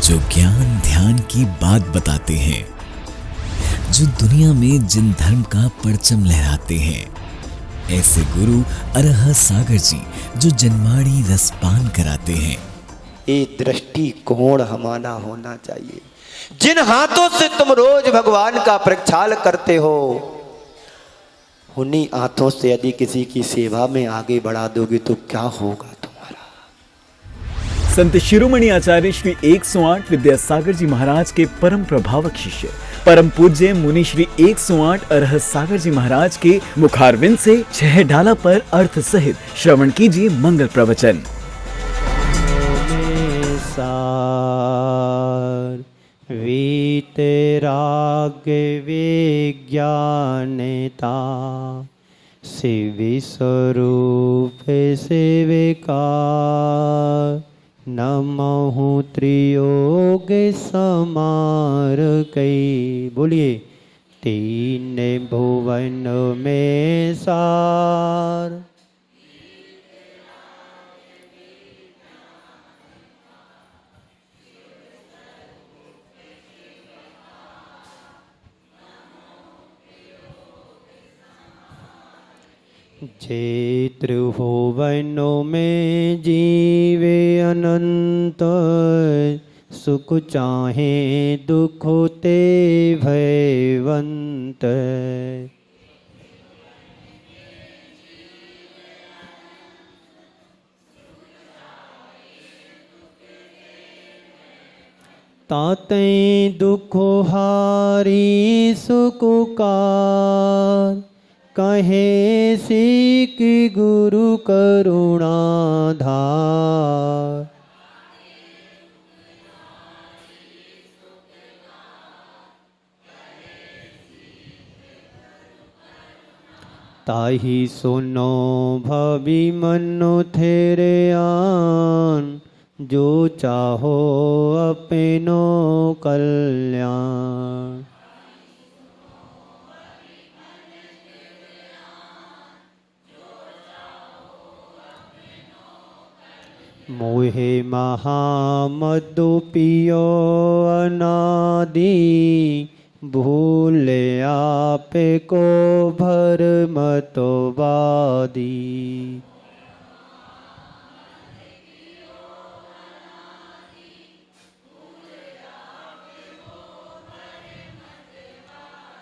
जो ज्ञान ध्यान की बात बताते हैं, जो दुनिया में जिन धर्म का परचम लहराते हैं, ऐसे गुरु अरह सागर जी जो जन्माड़ी रसपान कराते हैं। ये दृष्टिकोण हमारा होना चाहिए। जिन हाथों से तुम रोज भगवान का प्रक्षाल करते हो, उन्हीं हाथों से यदि किसी की सेवा में आगे बढ़ा दोगे तो क्या होगा तुम्हारा। संत शिरोमणि आचार्य श्री 108 विद्यासागर जी महाराज के परम प्रभावक शिष्य परम पूज्य मुनि श्री 108 अरह सागर जी महाराज के मुखारविंद से 6 डाला पर अर्थ सहित श्रवण कीजिए मंगल प्रवचन। वीतराग विज्ञानता शिव स्वरूप सेविकार, नमहु त्रियोग समार कई। बोलिए तीन भुवन में सार। जे त्रिभुवनों में जीवे अनंत, सुख चाहे दुख ते भयवंत। ताते दुख हारी सुख कार, कहे सीख गुरु करुणा धार। ताहि सुनो भवि मनो थेरे आन, जो चाहो अपनो कल्याण। मोहे महामदु पियो अनादि, भूल आपे को भरमतो वादी।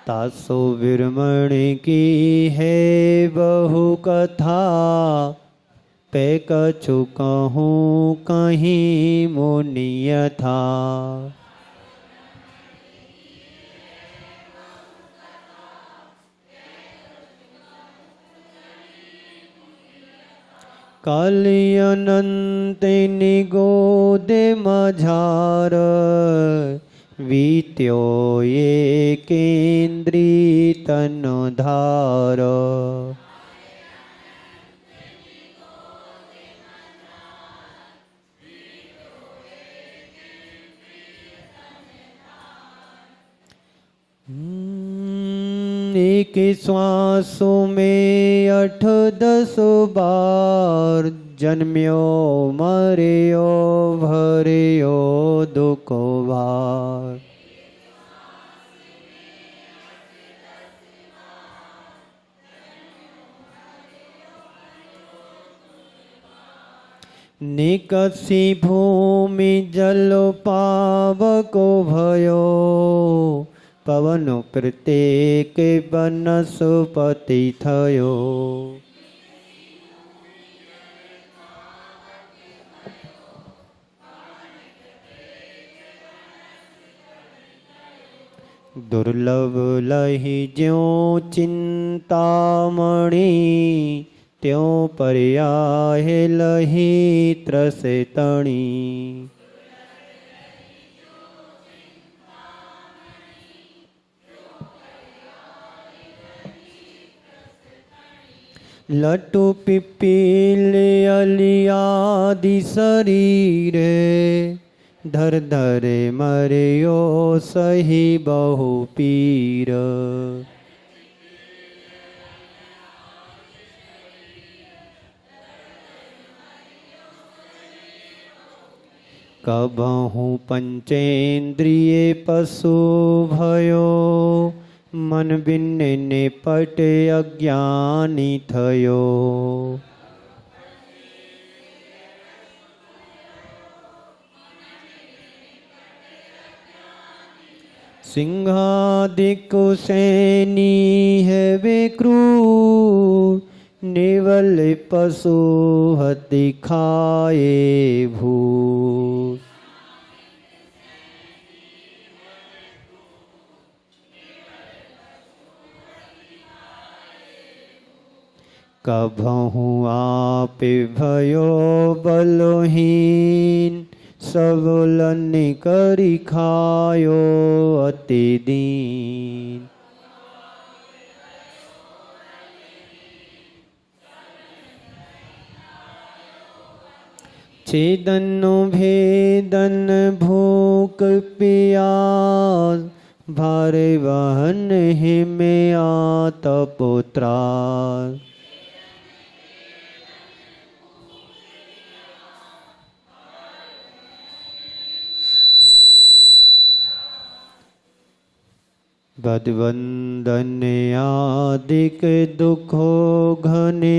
तासो विरमण की है बहु कथा, पे कछु कहूँ कहीं मुनिय था। काली अनंत निगोद मझार, वीत्यो ये केंद्री तन धार। एक श्वासों में 8-10 बार, जन्म्यो मर्यो भर्यो दुख भार। निकसी भूमि जल पावको भयो, पवन प्रत्येक वनस्पति थयो। दुर्लभ लहि ज्यों चिंतामणि, त्यों पर्याय लहि त्रसे तणी। लटु पिपील अलियादि शरीर, धर धर मरियो सही बहु पीर। कबहु पंचेन्द्रिय पशु भयो, मन बिन निपट अज्ञानी थयो। सिंहादिक सैनी है वे क्रूर, निवल पशु हति खाए भूत। कबहु आप भयो बलहीन, सबलन करी खायो अति दीन। छेदन भेदन भूख प्यास, भारे वहन हिमे तपोत्रास। बदवंदन आदिक दुखो घने,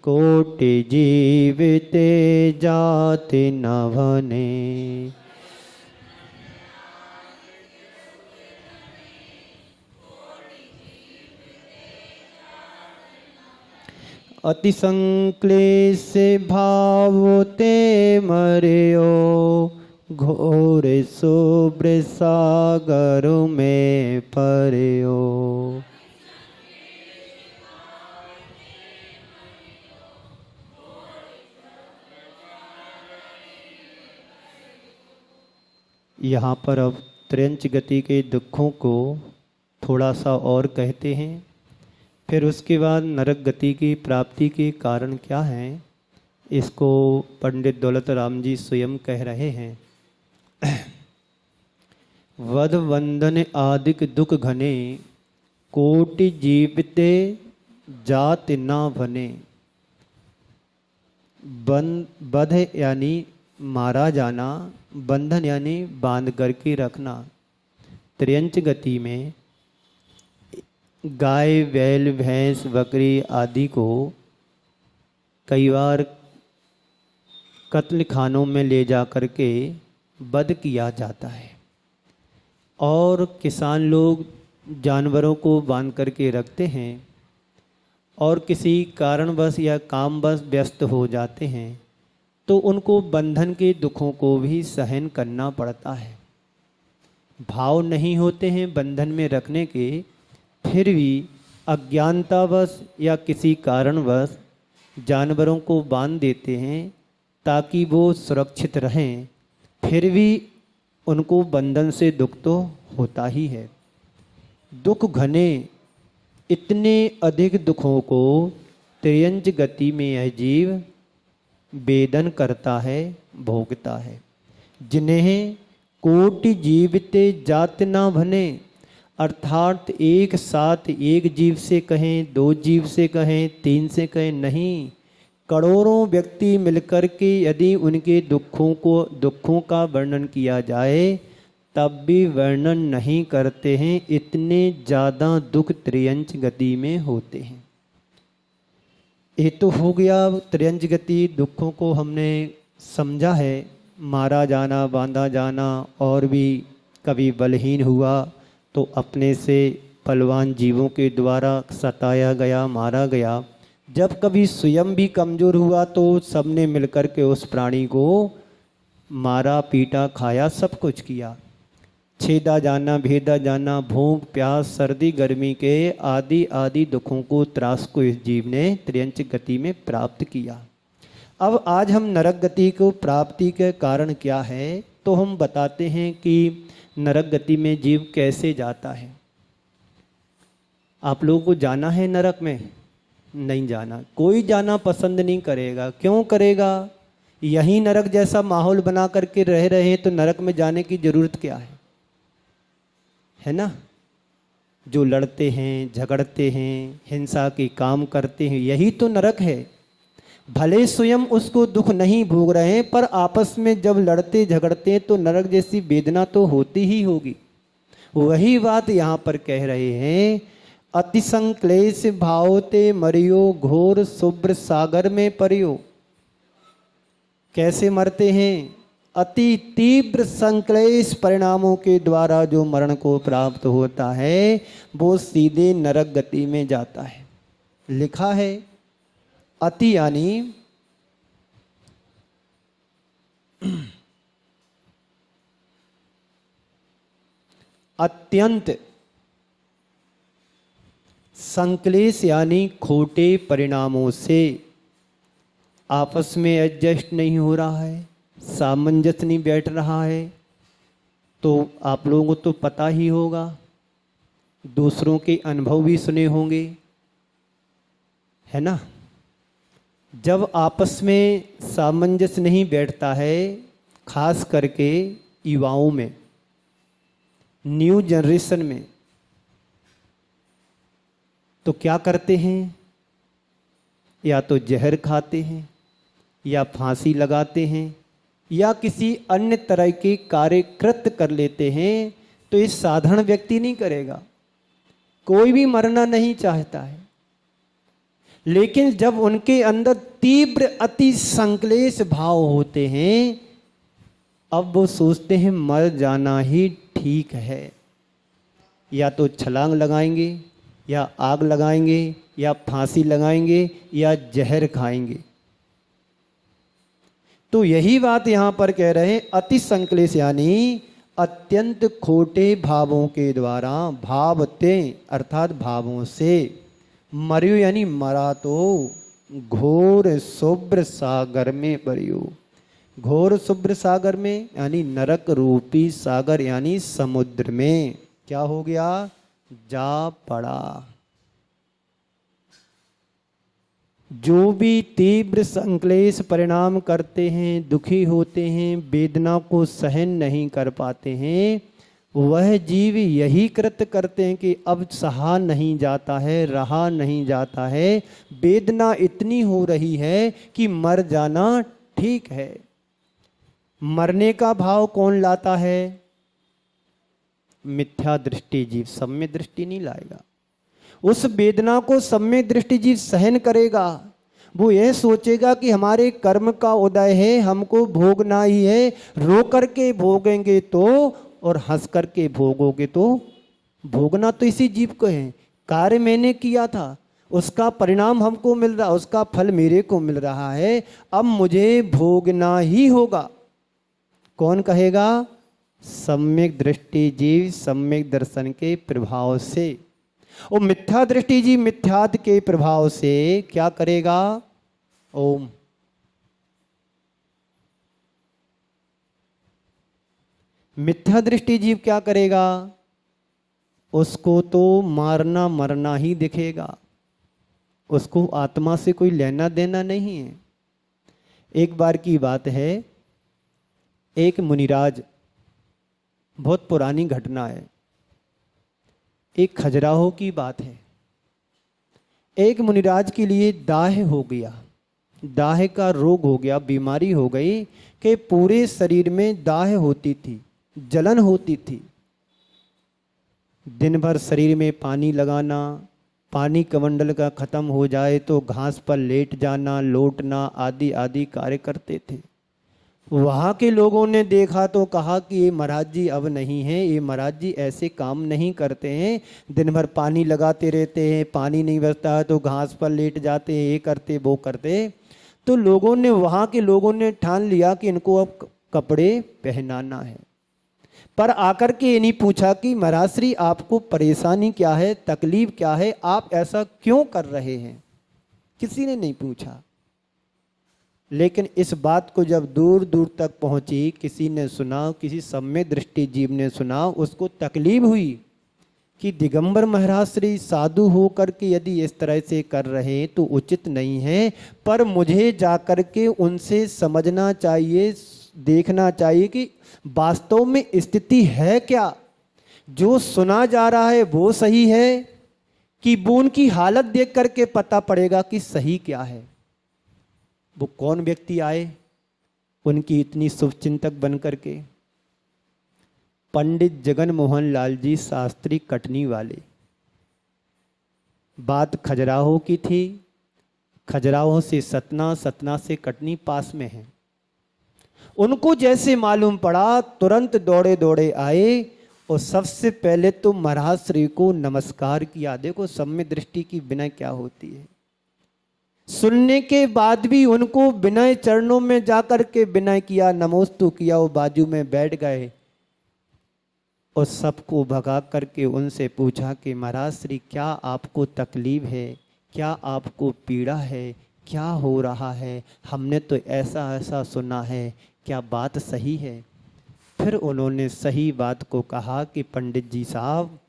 कोटि जीविते जाति न भने। अति संक्लेश भावते मरियो, घोर शुभ्र सागर में परियो। यहाँ पर अब त्रयंच गति के दुखों को थोड़ा सा और कहते हैं। फिर उसके बाद नरक गति की प्राप्ति के कारण क्या हैं, इसको पंडित दौलत राम जी स्वयं कह रहे हैं। वध वंदन आदिक दुख घने, कोटि जीविते जात ना भने। बध यानी मारा जाना, बंधन यानी बांध करके रखना। त्रयंच गति में गाय बैल भैंस बकरी आदि को कई बार कत्ल खानों में ले जा कर के वध किया जाता है, और किसान लोग जानवरों को बांध करके रखते हैं और किसी कारणवश या कामवश व्यस्त हो जाते हैं तो उनको बंधन के दुखों को भी सहन करना पड़ता है। भाव नहीं होते हैं बंधन में रखने के, फिर भी अज्ञानतावश या किसी कारणवश जानवरों को बांध देते हैं ताकि वो सुरक्षित रहें, फिर भी उनको बंधन से दुख तो होता ही है। दुख घने, इतने अधिक दुखों को त्रयंच गति में यह जीव वेदन करता है, भोगता है। जिन्हें कोटि जीविते जात ना भने, अर्थात एक साथ एक जीव से कहें, दो जीव से कहें, तीन से कहें, नहीं, करोड़ों व्यक्ति मिलकर के यदि उनके दुखों का वर्णन किया जाए तब भी वर्णन नहीं करते हैं, इतने ज़्यादा दुख त्रयंच गति में होते हैं। ये तो हो गया त्रयंच गति, दुखों को हमने समझा है, मारा जाना, बांधा जाना, और भी कभी बलहीन हुआ तो अपने से बलवान जीवों के द्वारा सताया गया, मारा गया। जब कभी स्वयं भी कमज़ोर हुआ तो सबने मिलकर के उस प्राणी को मारा, पीटा, खाया, सब कुछ किया। छेदा जाना, भेदा जाना, भूख प्यास, सर्दी गर्मी के आदि आदि दुखों को, त्रास को इस जीव ने त्रयंच गति में प्राप्त किया। अब आज हम नरक गति को प्राप्ति के कारण क्या है तो हम बताते हैं कि नरक गति में जीव कैसे जाता है। आप लोगों को जाना है नरक में? नहीं जाना, कोई जाना पसंद नहीं करेगा। क्यों करेगा? यही नरक जैसा माहौल बना करके रह रहे हैं तो नरक में जाने की जरूरत क्या है ना? जो लड़ते हैं, झगड़ते हैं, हिंसा के काम करते हैं, यही तो नरक है। भले स्वयं उसको दुख नहीं भोग रहे हैं, पर आपस में जब लड़ते झगड़ते हैं तो नरक जैसी वेदना तो होती ही होगी। वही बात यहाँ पर कह रहे हैं, अति संक्लेश भावते मरियो घोर शुभ्र सागर में परियो। कैसे मरते हैं? अति तीव्र संक्लेश परिणामों के द्वारा जो मरण को प्राप्त होता है वो सीधे नरक गति में जाता है। लिखा है अति यानी अत्यंत, संक्लेश यानी खोटे परिणामों से आपस में एडजस्ट नहीं हो रहा है, सामंजस्य नहीं बैठ रहा है। तो आप लोगों को तो पता ही होगा, दूसरों के अनुभव भी सुने होंगे, है ना। जब आपस में सामंजस्य नहीं बैठता है, खास करके युवाओं में, न्यू जनरेशन में, तो क्या करते हैं? या तो जहर खाते हैं, या फांसी लगाते हैं, या किसी अन्य तरह के कार्य कृत्य कर लेते हैं। तो ये साधारण व्यक्ति नहीं करेगा, कोई भी मरना नहीं चाहता है। लेकिन जब उनके अंदर तीव्र अति संक्लेश भाव होते हैं, अब वो सोचते हैं मर जाना ही ठीक है। या तो छलांग लगाएंगे, या आग लगाएंगे, या फांसी लगाएंगे, या जहर खाएंगे। तो यही बात यहाँ पर कह रहे हैं, अति संक्लेश यानी अत्यंत खोटे भावों के द्वारा, भावते अर्थात भावों से, मरियो यानी मरा तो घोर शुभ्र सागर में परियो। घोर शुभ्र सागर में यानी नरक रूपी सागर यानी समुद्र में क्या हो गया? जा पड़ा। जो भी तीव्र संक्लेश परिणाम करते हैं, दुखी होते हैं, वेदना को सहन नहीं कर पाते हैं, वह जीव यही कृत्य करते हैं कि अब सहा नहीं जाता है, रहा नहीं जाता है, वेदना इतनी हो रही है कि मर जाना ठीक है। मरने का भाव कौन लाता है? मिथ्या दृष्टि जीव, सम्यक दृष्टि नहीं लाएगा। उस वेदना को सम्यक दृष्टि जीव सहन करेगा। वो यह सोचेगा कि हमारे कर्म का उदय है, हमको भोगना ही है, रो करके भोगेंगे तो, और हंस करके भोगोगे तो। भोगना तो इसी जीव को है। कार्य मैंने किया था, उसका परिणाम हमको मिल रहा, उसका फल मेरे को मिल रहा है, अब मुझे भोगना ही होगा। कौन कहेगा? सम्यक दृष्टि जीव सम्यक दर्शन के प्रभाव से। और मिथ्या दृष्टि जीव मिथ्याद के प्रभाव से क्या करेगा? ओम। मिथ्या दृष्टि जीव क्या करेगा? उसको तो मारना मरना ही दिखेगा, उसको आत्मा से कोई लेना देना नहीं है। एक बार की बात है, एक मुनिराज, बहुत पुरानी घटना है, एक खजुराहो की बात है। एक मुनिराज के लिए दाह हो गया, दाह का रोग हो गया, बीमारी हो गई कि पूरे शरीर में दाह होती थी, जलन होती थी। दिन भर शरीर में पानी लगाना, पानी कमंडल का खत्म हो जाए तो घास पर लेट जाना, लौटना आदि आदि कार्य करते थे। वहाँ के लोगों ने देखा तो कहा कि ये महाराज जी अब नहीं है, ये महाराज जी ऐसे काम नहीं करते हैं, दिन भर पानी लगाते रहते हैं, पानी नहीं बचता है तो घास पर लेट जाते हैं, ये करते वो करते। तो लोगों ने, वहाँ के लोगों ने ठान लिया कि इनको अब कपड़े पहनाना है। पर आकर के ये नहीं पूछा कि महाराज श्री आपको परेशानी क्या है, तकलीफ क्या है, आप ऐसा क्यों कर रहे हैं, किसी ने नहीं पूछा। लेकिन इस बात को जब दूर दूर तक पहुंची, किसी ने सुना, किसी सम्यक दृष्टि जीव ने सुना, उसको तकलीफ हुई कि दिगंबर महाराज श्री साधु होकर के यदि इस तरह से कर रहे हैं तो उचित नहीं है, पर मुझे जाकर के उनसे समझना चाहिए, देखना चाहिए कि वास्तव में स्थिति है क्या, जो सुना जा रहा है वो सही है कि वो उनकी हालत देख करके पता पड़ेगा कि सही क्या है। वो कौन व्यक्ति आए उनकी इतनी शुभचिंतक बन करके? पंडित जगन मोहन लाल जी शास्त्री कटनी वाले। बात खजुराहो की थी, खजुराहो से सतना, सतना से कटनी पास में है। उनको जैसे मालूम पड़ा तुरंत दौड़े दौड़े आए और सबसे पहले तो महाराज श्री को नमस्कार किया। देखो सब में दृष्टि की विनय क्या होती है। सुनने के बाद भी उनको विनय चरणों में जाकर के विनय किया, नमोस्तु किया, वो बाजू में बैठ गए और सबको भगा करके उनसे पूछा कि महाराज श्री क्या आपको तकलीफ है, क्या आपको पीड़ा है, क्या हो रहा है? हमने तो ऐसा ऐसा सुना है, क्या बात सही है? फिर उन्होंने सही बात को कहा कि पंडित जी साहब,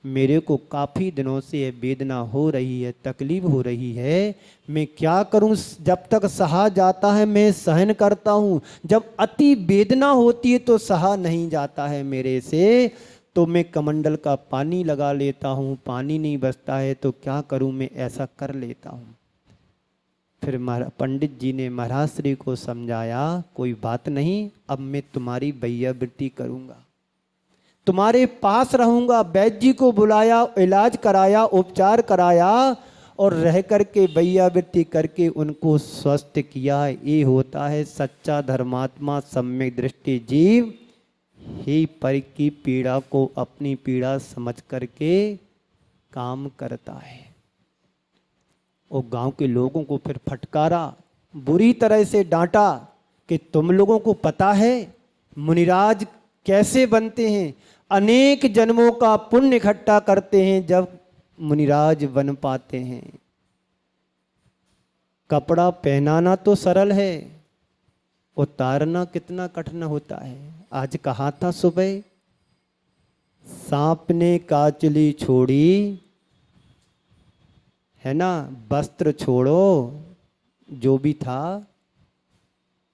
मेरे को काफ़ी दिनों से ये वेदना हो रही है, तकलीफ हो रही है, मैं क्या करूं? जब तक सहा जाता है मैं सहन करता हूं, जब अति वेदना होती है तो सहा नहीं जाता है मेरे से, तो मैं कमंडल का पानी लगा लेता हूं, पानी नहीं बचता है तो क्या करूं, मैं ऐसा कर लेता हूं। फिर पंडित जी ने महाराज श्री को समझाया, कोई बात नहीं, अब मैं तुम्हारी वैयावृत्ति करूंगा, तुम्हारे पास रहूंगा। वैद्य जी को बुलाया, इलाज कराया, उपचार कराया और रह करके वैयावृत्ति करके उनको स्वस्थ किया। ये होता है सच्चा धर्मात्मा, सम्यक दृष्टि जीव ही पर की पीड़ा को अपनी पीड़ा समझ करके काम करता है। और गांव के लोगों को फिर फटकारा, बुरी तरह से डांटा कि तुम लोगों को पता है मुनिराज कैसे बनते हैं? अनेक जन्मों का पुण्य इकट्ठा करते हैं जब मुनिराज बन पाते हैं। कपड़ा पहनाना तो सरल है, उतारना कितना कठिन होता है। आज कहा था सुबह, सांप ने काचली छोड़ी है ना, वस्त्र छोड़ो, जो भी था,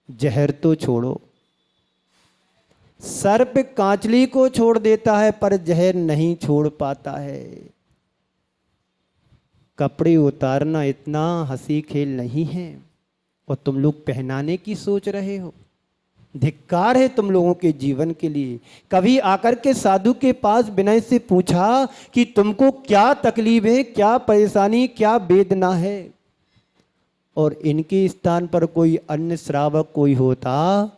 जहर तो छोड़ो। सर्प कांचली को छोड़ देता है पर जहर नहीं छोड़ पाता है। कपड़े उतारना इतना हंसी खेल नहीं है और तुम लोग पहनाने की सोच रहे हो। धिक्कार है तुम लोगों के जीवन के लिए। कभी आकर के साधु के पास विनय से पूछा कि तुमको क्या तकलीफ है, क्या परेशानी, क्या वेदना है? और इनके स्थान पर कोई अन्य श्रावक कोई होता,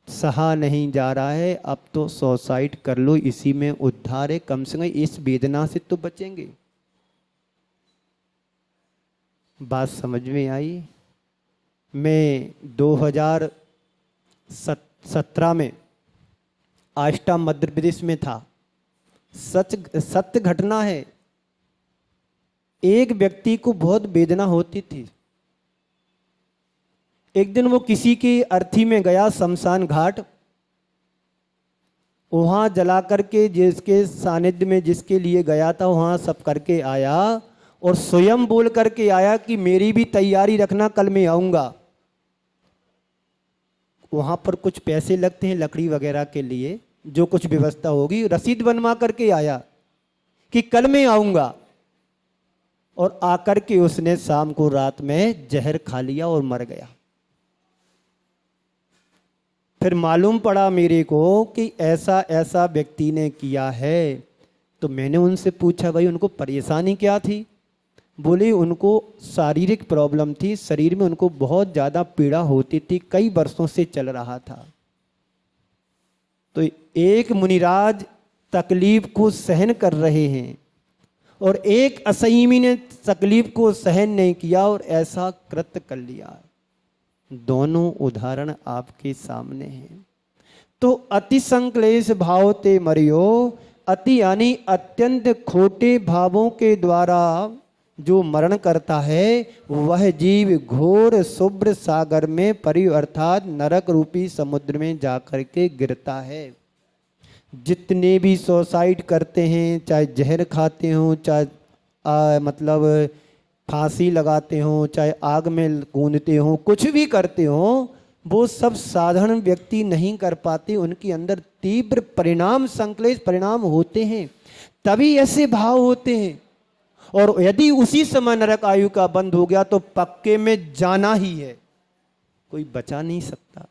सहा नहीं जा रहा है, अब तो सुसाइड कर लो, इसी में उद्धार है, कम से कम इस वेदना से तो बचेंगे। बात समझ में आई? मैं 2017 में आष्टा मध्य प्रदेश में था। सत्य घटना है। एक व्यक्ति को बहुत वेदना होती थी। एक दिन वो किसी की अर्थी में गया, शमशान घाट, वहाँ जला करके जिसके सानिध्य में जिसके लिए गया था वहाँ सब करके आया और स्वयं बोल करके आया कि मेरी भी तैयारी रखना, कल मैं आऊँगा। वहाँ पर कुछ पैसे लगते हैं लकड़ी वगैरह के लिए, जो कुछ व्यवस्था होगी, रसीद बनवा करके आया कि कल मैं आऊँगा। और आकर के उसने शाम को रात में जहर खा लिया और मर गया। फिर मालूम पड़ा मेरे को कि ऐसा ऐसा व्यक्ति ने किया है। तो मैंने उनसे पूछा, भाई उनको परेशानी क्या थी? बोले उनको शारीरिक प्रॉब्लम थी, शरीर में उनको बहुत ज़्यादा पीड़ा होती थी, कई वर्षों से चल रहा था। तो एक मुनिराज तकलीफ को सहन कर रहे हैं और एक असयमी ने तकलीफ को सहन नहीं किया और ऐसा कृत्य कर लिया। दोनों उदाहरण आपके सामने हैं। तो अति संक्लेश भाव ते मरियो, अति यानी अत्यंत खोटे भावों के द्वारा जो मरण करता है वह जीव घोर शुभ्र सागर में परि अर्थात नरक रूपी समुद्र में जाकर के गिरता है। जितने भी सुसाइड करते हैं, चाहे जहर खाते हो, चाहे मतलब फांसी लगाते हो, चाहे आग में कूदते हो, कुछ भी करते हो, वो सब साधारण व्यक्ति नहीं कर पाते। उनके अंदर तीव्र परिणाम, संक्लेश परिणाम होते हैं, तभी ऐसे भाव होते हैं। और यदि उसी समय नरक आयु का बंद हो गया तो पक्के में जाना ही है। कोई बचा नहीं सकता।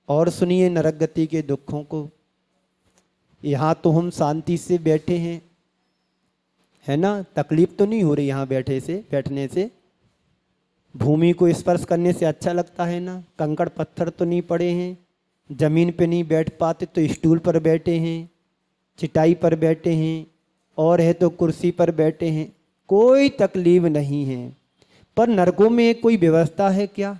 और सुनिए नरक गति के दुखों को। यहाँ तो हम शांति से बैठे हैं, है ना, तकलीफ तो नहीं हो रही यहाँ बैठने से। भूमि को स्पर्श करने से अच्छा लगता है ना, कंकड़ पत्थर तो नहीं पड़े हैं, जमीन पे नहीं बैठ पाते तो स्टूल पर बैठे हैं, चटाई पर बैठे हैं, और है तो कुर्सी पर बैठे हैं, कोई तकलीफ नहीं है। पर नरकों में कोई व्यवस्था है क्या?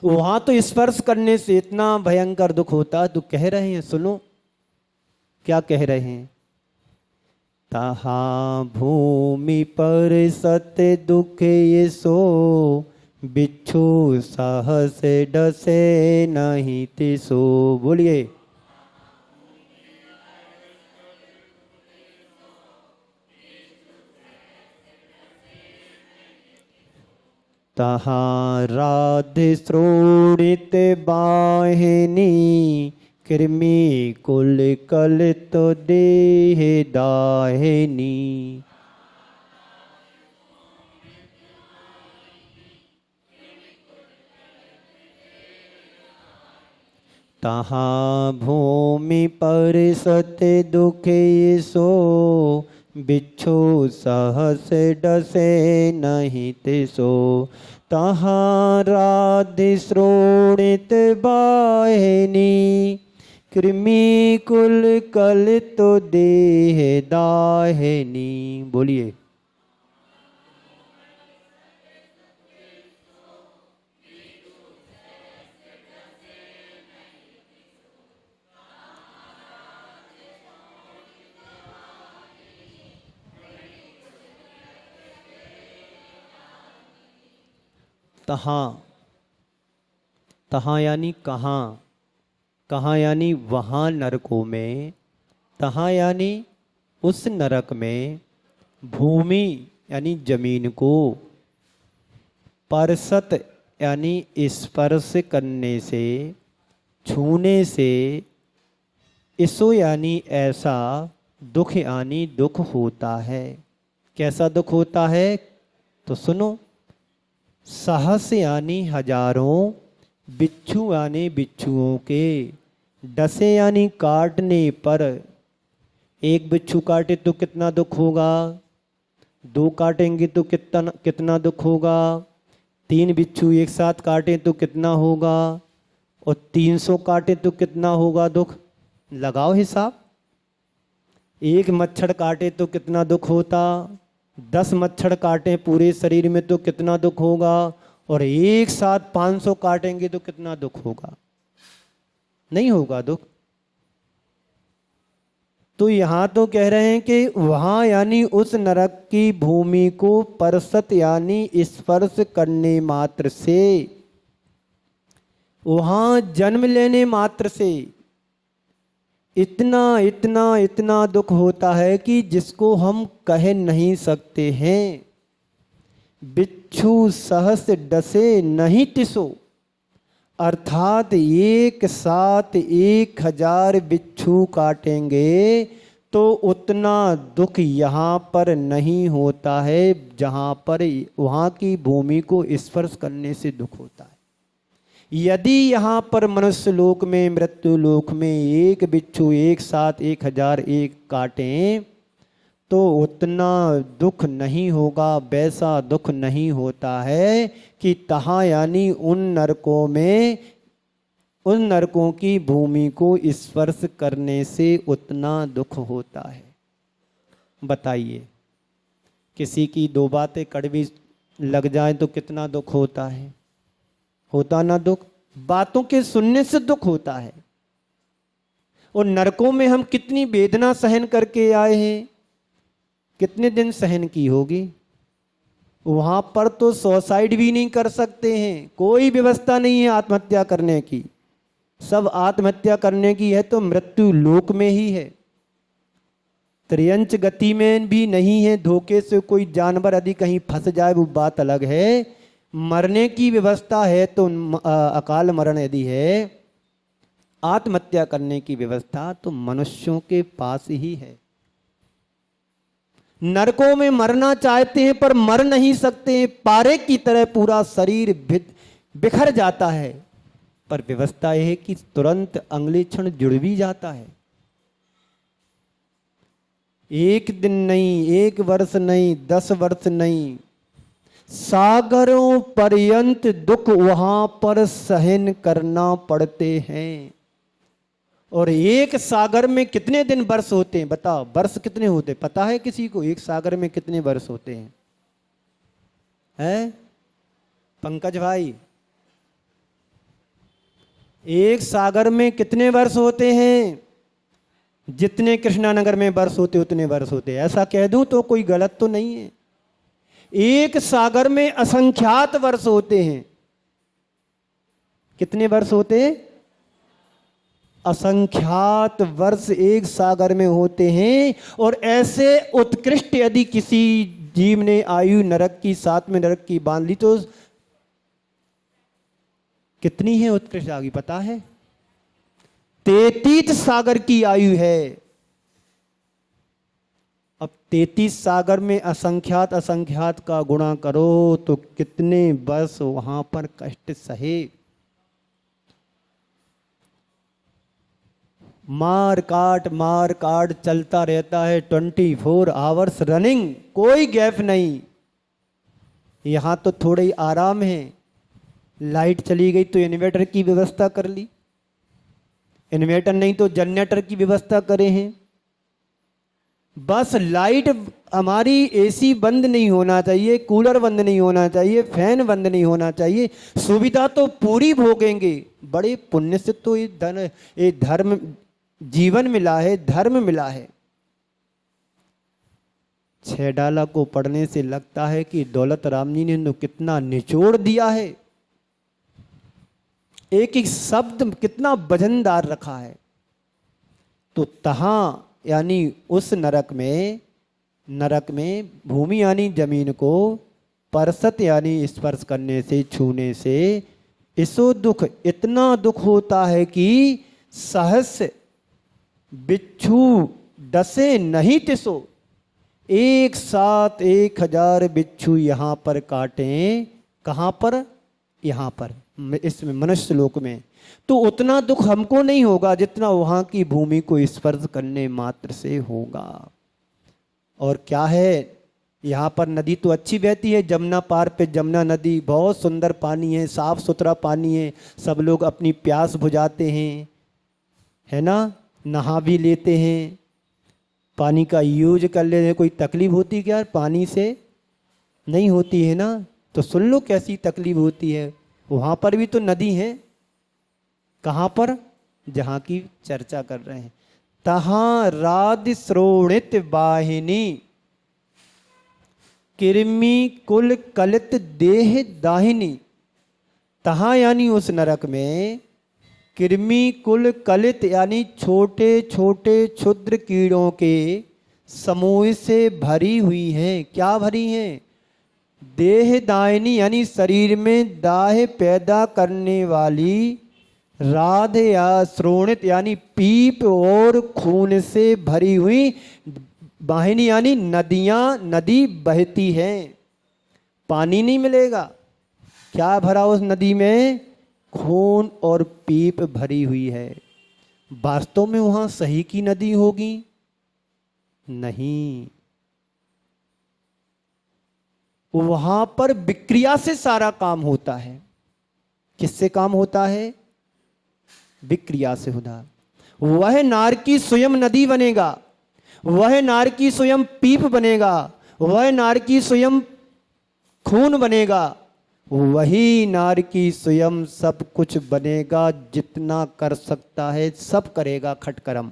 वहां तो स्पर्श करने से इतना भयंकर दुख होता। तो कह रहे हैं, सुनो क्या कह रहे हैं। तहाँ भूमि पर सत्य दुख ये सो, बिच्छू साहस डसे नहीं तिसो। बोलिए। तहाँ राधे श्रोणित बाहिनी, कृमि कुल कल तो देह दाहिनी। तहाँ भूमि पर सत्य दुख ये सो, बिच्छू सहस डसे नहीं तिसो। तहाँ राधि श्रोणित बाहिनी, कृमि कुल कल तो देह दाहिनी। बोलिए। तहाँ, तहाँ यानी कहाँ, कहाँ यानी वहाँ नरकों में, तहाँ यानी उस नरक में, भूमि यानी जमीन को, परसत यानी स्पर्श करने से, छूने से, इसो यानी ऐसा, दुख यानी दुख होता है। कैसा दुख होता है? तो सुनो। सहस यानी हजारों, बिच्छू यानी बिच्छुओं के, डसे यानी काटने पर। एक बिच्छू काटे तो कितना दुख होगा, दो काटेंगे तो कितना दुख होगा, तीन बिच्छू एक साथ काटे तो कितना होगा, और 300 काटे तो कितना होगा दुख। लगाओ हिसाब। एक मच्छर काटे तो कितना दुख होता, 10 मच्छर काटे पूरे शरीर में तो कितना दुख होगा, और एक साथ 500 काटेंगे तो कितना दुख होगा। नहीं होगा दुख। तो यहां तो कह रहे हैं कि वहां यानी उस नरक की भूमि को परसत यानी स्पर्श करने मात्र से, वहां जन्म लेने मात्र से इतना इतना इतना दुख होता है कि जिसको हम कह नहीं सकते हैं। बिच्छू सहस डसे नहीं तिसो, अर्थात एक साथ 1000 बिच्छू काटेंगे तो उतना दुख यहाँ पर नहीं होता है जहाँ पर वहाँ की भूमि को स्पर्श करने से दुख होता है। यदि यहाँ पर मनुष्य लोक में, मृत्यु लोक में एक बिच्छू एक साथ 1001 काटें तो उतना दुख नहीं होगा, वैसा दुख नहीं होता है कि तहाँ यानी उन नरकों में, उन नरकों की भूमि को स्पर्श करने से उतना दुख होता है। बताइए, किसी की 2 बातें कड़वी लग जाए तो कितना दुख होता है? होता ना दुख? बातों के सुनने से दुख होता है। और नरकों में हम कितनी वेदना सहन करके आए हैं, कितने दिन सहन की होगी। वहां पर तो सुसाइड भी नहीं कर सकते हैं, कोई व्यवस्था नहीं है आत्महत्या करने की। सब आत्महत्या करने की है तो मृत्यु लोक में ही है, त्रियंच गति में भी नहीं है। धोखे से कोई जानवर यदि कहीं फंस जाए वो बात अलग है। मरने की व्यवस्था है तो अकाल मरण यदि है, आत्महत्या करने की व्यवस्था तो मनुष्यों के पास ही है। नरकों में मरना चाहते हैं पर मर नहीं सकते हैं, पारे की तरह पूरा शरीर बिखर जाता है, पर व्यवस्था यह है कि तुरंत अगले क्षण जुड़ भी जाता है। एक दिन नहीं, एक वर्ष नहीं, 10 वर्ष नहीं, सागरों पर्यंत दुख वहां पर सहन करना पड़ते हैं। और एक सागर में कितने दिन वर्ष होते हैं बताओ? वर्ष कितने होते पता है किसी को? एक सागर में कितने वर्ष होते हैं? हैं पंकज भाई, एक सागर में कितने वर्ष होते हैं? जितने कृष्णानगर में वर्ष होते उतने वर्ष होते। ऐसा कह दूं तो कोई गलत तो नहीं है। एक सागर में असंख्यात वर्ष होते हैं। कितने वर्ष होते हैं? असंख्यात वर्ष एक सागर में होते हैं। और ऐसे उत्कृष्ट यदि किसी जीव ने आयु नरक की, 7 में नरक की बांध ली तो कितनी है उत्कृष्ट आयु पता है? 33 सागर की आयु है। अब 33 सागर में असंख्यात असंख्यात का गुणा करो तो कितने वर्ष वहां पर कष्ट सहे। मार काट चलता रहता है, 24 आवर्स रनिंग, कोई गैप नहीं। यहां तो थोड़ा ही आराम है। लाइट चली गई तो इन्वर्टर की व्यवस्था कर ली, इन्वर्टर नहीं तो जनरेटर की व्यवस्था करे हैं। बस लाइट हमारी, एसी बंद नहीं होना चाहिए, कूलर बंद नहीं होना चाहिए, फैन बंद नहीं होना चाहिए। सुविधा तो पूरी भोगेंगे। बड़े पुण्य से तो ये धर्म जीवन मिला है, धर्म मिला है। 6 डाला को पढ़ने से लगता है कि दौलत राम जी ने तो कितना निचोड़ दिया है, एक एक शब्द कितना वजनदार रखा है। तो तहां यानी उस नरक में भूमि यानी जमीन को परसत यानी स्पर्श करने से, छूने से इसो दुख, इतना दुख होता है कि सहस्र बिच्छू डसे नहीं तिसो। एक साथ 1000 बिच्छू यहां पर काटे। कहां पर? यहां पर, इसमें मनुष्य लोक में। तो उतना दुख हमको नहीं होगा जितना वहां की भूमि को स्पर्श करने मात्र से होगा। और क्या है, यहाँ पर नदी तो अच्छी बहती है, जमुना पार पे जमुना नदी, बहुत सुंदर पानी है, साफ सुथरा पानी है, सब लोग अपनी प्यास बुझाते हैं, है ना, नहा भी लेते हैं, पानी का यूज कर लेते हैं। कोई तकलीफ होती क्या पानी से? नहीं होती है ना। तो सुन लो कैसी तकलीफ होती है। वहां पर भी तो नदी है। कहां पर? जहां की चर्चा कर रहे हैं। तहां राध श्रोणित वाहिनी, कृमि कुल कलित देह दाहिनी। तहां यानी उस नरक में कृमि कुल कलित यानी छोटे छोटे क्षुद्र कीड़ों के समूह से भरी हुई है। क्या भरी है? देह दाहिनी यानी शरीर में दाह पैदा करने वाली, राध या श्रोणित यानी पीप और खून से भरी हुई वाहिनी यानी नदियां, नदी बहती है। पानी नहीं मिलेगा। क्या भरा उस नदी में? खून और पीप भरी हुई है। वास्तव में वहां सही की नदी होगी? नहीं, वहां पर विक्रिया से सारा काम होता है। किससे काम होता है? विक्रिया से होता। वह नार की स्वयं नदी बनेगा, वह नार की स्वयं पीप बनेगा, वह नार की स्वयं खून बनेगा, वही नार की स्वयं सब कुछ बनेगा। जितना कर सकता है सब करेगा खटकरम।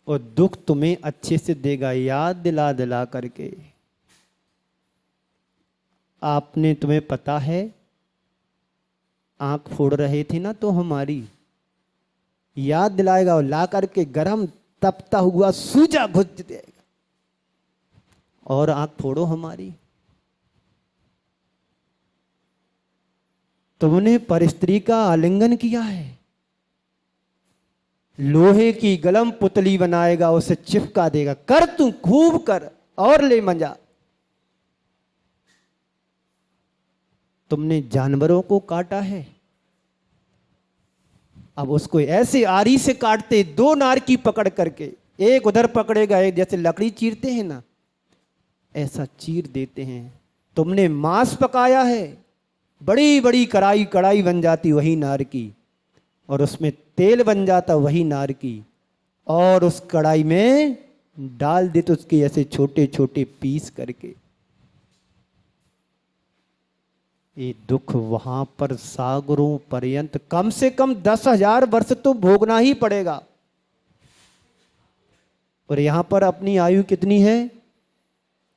और दुख तुम्हें अच्छे से देगा, याद दिला दिला करके। आपने, तुम्हें पता है, आंख फोड़ रहे थे ना, तो हमारी याद दिलाएगा और ला करके गरम तपता हुआ सूजा घुस देगा और आंख फोड़ो हमारी। तुमने परस्त्री का आलिंगन किया है, लोहे की गलम पुतली बनाएगा, उसे चिपका देगा, कर तू खूब कर और ले मजा। तुमने जानवरों को काटा है, अब उसको ऐसे आरी से काटते, दो नार की पकड़ करके, एक उधर पकड़ेगा, एक जैसे लकड़ी चीरते हैं ना, ऐसा चीर देते हैं। तुमने मांस पकाया है, बड़ी बड़ी कढ़ाई कढ़ाई बन जाती वही नार की, और उसमें तेल बन जाता वही नार की, और उस कढ़ाई में डाल देते उसके ऐसे छोटे छोटे पीस करके। ये दुख वहां पर सागरों पर्यंत कम से कम 10,000 वर्ष तो भोगना ही पड़ेगा। और यहां पर अपनी आयु कितनी है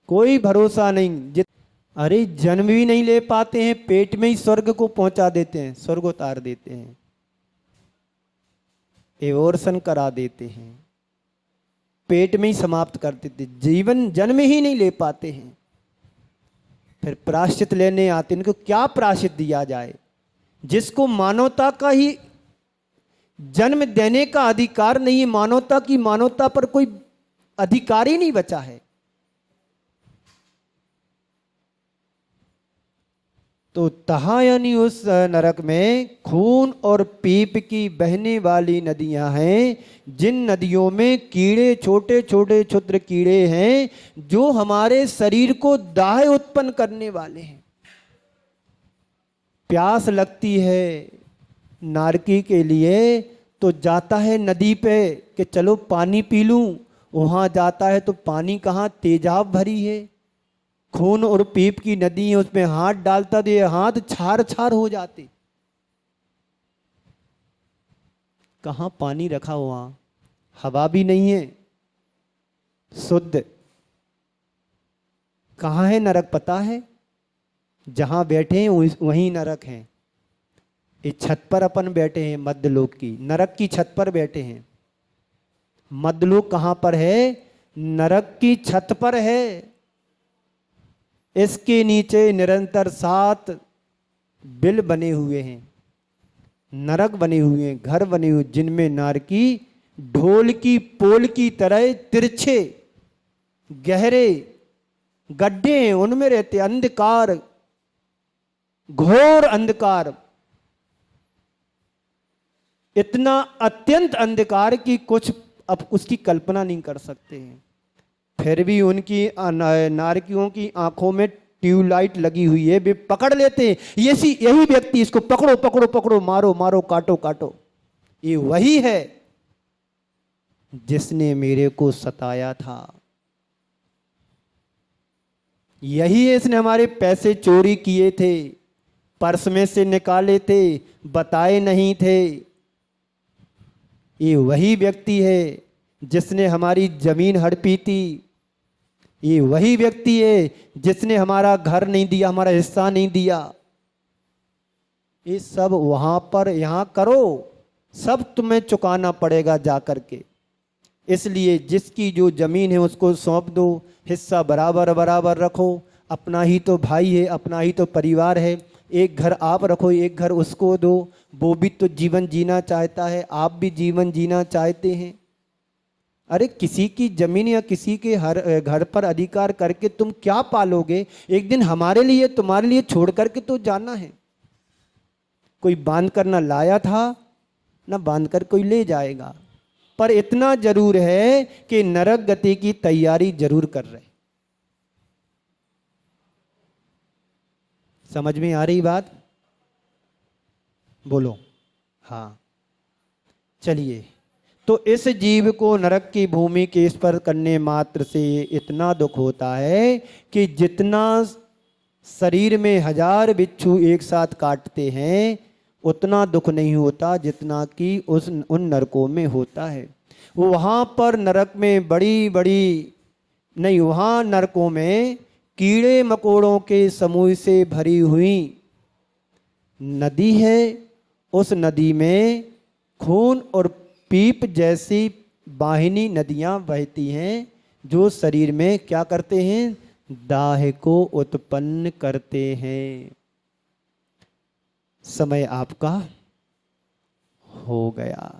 कोई भरोसा नहीं। अरे जन्म भी नहीं ले पाते हैं, पेट में ही स्वर्ग को पहुंचा देते हैं, स्वर्ग उतार देते हैं, एवोर्सन करा देते हैं, पेट में ही समाप्त कर देते, जीवन जन्म ही नहीं ले पाते हैं। फिर प्रायश्चित लेने आते, इनको क्या प्रायश्चित दिया जाए? जिसको मानवता का ही जन्म देने का अधिकार नहीं है, मानवता की मानवता पर कोई अधिकार ही नहीं बचा है। तो तहा यानी उस नरक में खून और पीप की बहने वाली नदियां हैं, जिन नदियों में कीड़े, छोटे छोटे क्षुद्र कीड़े हैं, जो हमारे शरीर को दाह उत्पन्न करने वाले हैं। प्यास लगती है नारकी के लिए तो जाता है नदी पे कि चलो पानी पी लूं, वहां जाता है तो पानी कहाँ, तेजाब भरी है, खून और पीप की नदी है, उसमें हाथ डालता दे, हाथ छार छार हो जाते। कहां पानी रखा हुआ, हवा भी नहीं है शुद्ध। कहां है नरक पता है? जहां बैठे हैं वहीं नरक है। इस छत पर अपन बैठे हैं मध्यलोक की, नरक की छत पर बैठे हैं। मध्यलोक कहां पर है? नरक की छत पर है। इसके नीचे निरंतर 7 बिल बने हुए हैं, नरक बने हुए हैं, घर बने हुए, जिनमें नारकी ढोल की पोल की तरह तिरछे गहरे गड्ढे हैं, उनमें रहते अंधकार, घोर अंधकार, इतना अत्यंत अंधकार कि कुछ अब उसकी कल्पना नहीं कर सकते हैं। फिर भी उनकी नारकियों की आंखों में ट्यूबलाइट लगी हुई है, वे पकड़ लेते हैं। यही व्यक्ति, इसको पकड़ो पकड़ो पकड़ो, मारो मारो, काटो काटो। ये वही है जिसने मेरे को सताया था, यही है इसने हमारे पैसे चोरी किए थे, पर्स में से निकाले थे, बताए नहीं थे। ये वही व्यक्ति है जिसने हमारी जमीन हड़पी थी। ये वही व्यक्ति है जिसने हमारा घर नहीं दिया, हमारा हिस्सा नहीं दिया। ये सब वहां पर, यहां करो, सब तुम्हें चुकाना पड़ेगा जा करके। इसलिए जिसकी जो जमीन है उसको सौंप दो, हिस्सा बराबर बराबर रखो। अपना ही तो भाई है, अपना ही तो परिवार है। एक घर आप रखो, एक घर उसको दो। वो भी तो जीवन जीना चाहता है, आप भी जीवन जीना चाहते हैं। अरे किसी की जमीन या किसी के हर घर पर अधिकार करके तुम क्या पालोगे? एक दिन हमारे लिए, तुम्हारे लिए छोड़ करके तो जाना है। कोई बांध कर ना लाया था, ना बांध कर कोई ले जाएगा। पर इतना जरूर है कि नरक गति की तैयारी जरूर कर रहे। समझ में आ रही बात? बोलो हाँ। चलिए, तो इस जीव को नरक की भूमि के स्पर्श करने मात्र से इतना दुख होता है कि जितना शरीर में 1000 बिच्छू एक साथ काटते हैं उतना दुख नहीं होता जितना कि उन नरकों में होता है। वहाँ पर नरक में बड़ी बड़ी नहीं, वहाँ नरकों में कीड़े मकोड़ों के समूह से भरी हुई नदी है। उस नदी में खून और पीप जैसी वाहिनी नदियां बहती हैं, जो शरीर में क्या करते हैं? दाह को उत्पन्न करते हैं। समय आपका हो गया।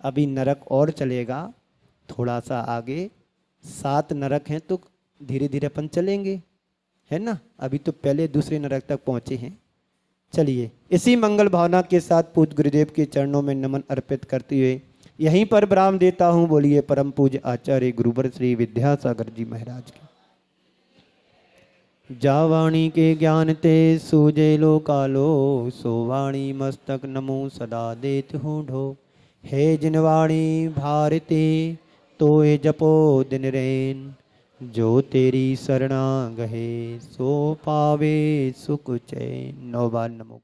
अभी नरक और चलेगा, थोड़ा सा आगे 7 नरक हैं, तो धीरे धीरे अपन चलेंगे, है ना। अभी तो पहले दूसरे नरक तक पहुँचे हैं। चलिए, इसी मंगल भावना के साथ पूज्य गुरुदेव के चरणों में नमन अर्पित करते हुए यहीं पर विराम देता हूँ। बोलिए परम पूज्य आचार्य गुरुवर श्री विद्यासागर जी महाराज की। जा वाणी के ज्ञान ते सूजे लो कालो, सो वाणी मस्तक नमो सदा देत हूँ ढो। हे जिन वाणी भारती तोए जपो दिन रैन, जो तेरी शरणा गहे सो पावे सुख चैन। 9 बार नमो।